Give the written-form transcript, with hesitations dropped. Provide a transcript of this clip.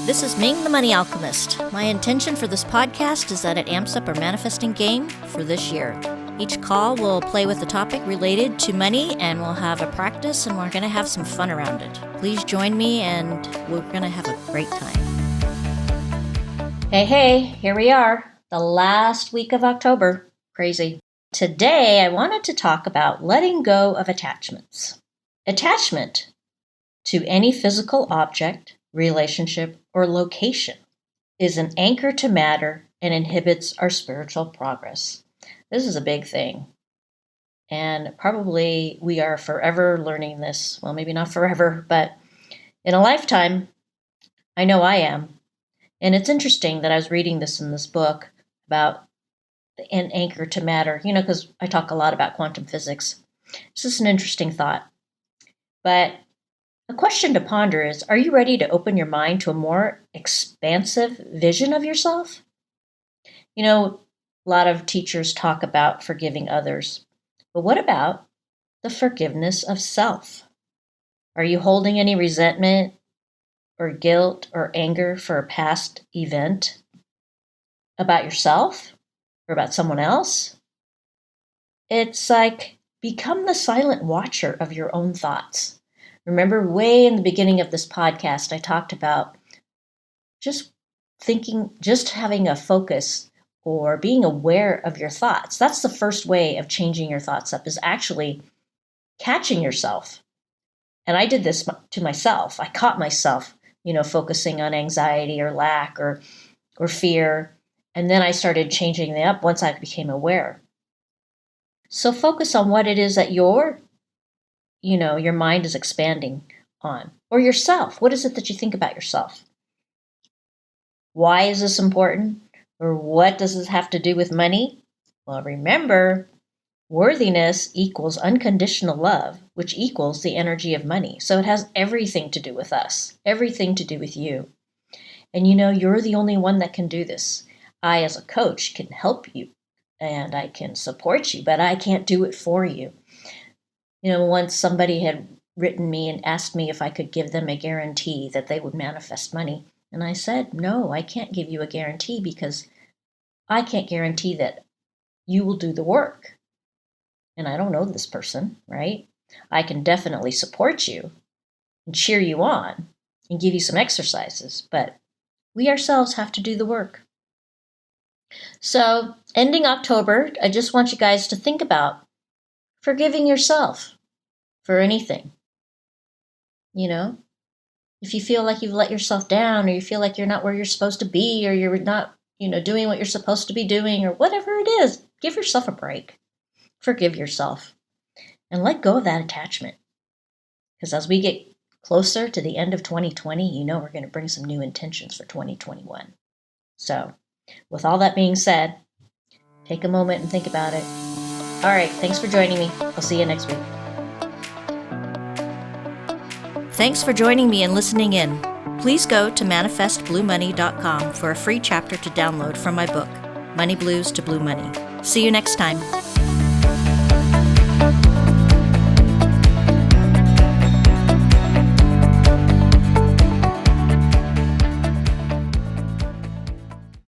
This is Ming the Money Alchemist. My intention for this podcast is that it amps up our manifesting game for this year. Each call will play with a topic related to money, and we'll have a practice, and we're going to have some fun around it. Please join me, and we're going to have a great time. Hey, here we are, the last week of October. Crazy. Today, I wanted to talk about letting go of attachments. Attachment to any physical object, relationship, or location is an anchor to matter and inhibits our spiritual progress. This is a big thing. And probably we are forever learning this. Well, maybe not forever, but in a lifetime, I know I am. And it's interesting that I was reading this in this book about an anchor to matter, because I talk a lot about quantum physics. It's just an interesting thought. But a question to ponder is, are you ready to open your mind to a more expansive vision of yourself? A lot of teachers talk about forgiving others. But what about the forgiveness of self? Are you holding any resentment or guilt or anger for a past event about yourself or about someone else? It's like become the silent watcher of your own thoughts. Remember, way in the beginning of this podcast, I talked about just having a focus or being aware of your thoughts. That's the first way of changing your thoughts up, is actually catching yourself. And I did this to myself. I caught myself, focusing on anxiety or lack or fear. And then I started changing them up once I became aware. So focus on what it is that your mind is expanding on. Or yourself. What is it that you think about yourself? Why is this important? Or what does this have to do with money? Well, remember, worthiness equals unconditional love, which equals the energy of money. So it has everything to do with us, everything to do with you. And you're the only one that can do this. I, as a coach, can help you and I can support you, but I can't do it for you. Once somebody had written me and asked me if I could give them a guarantee that they would manifest money. And I said, no, I can't give you a guarantee because I can't guarantee that you will do the work. And I don't know this person, right? I can definitely support you and cheer you on and give you some exercises, but we ourselves have to do the work. So, ending October, I just want you guys to think about forgiving yourself for anything. If you feel like you've let yourself down, or you feel like you're not where you're supposed to be, or you're not, doing what you're supposed to be doing, or whatever it is, give yourself a break. Forgive yourself and let go of that attachment. Because as we get closer to the end of 2020, we're going to bring some new intentions for 2021. So, with all that being said, take a moment and think about it. All right, thanks for joining me. I'll see you next week. Thanks for joining me and listening in. Please go to manifestbluemoney.com for a free chapter to download from my book, Money Blues to Blue Money. See you next time.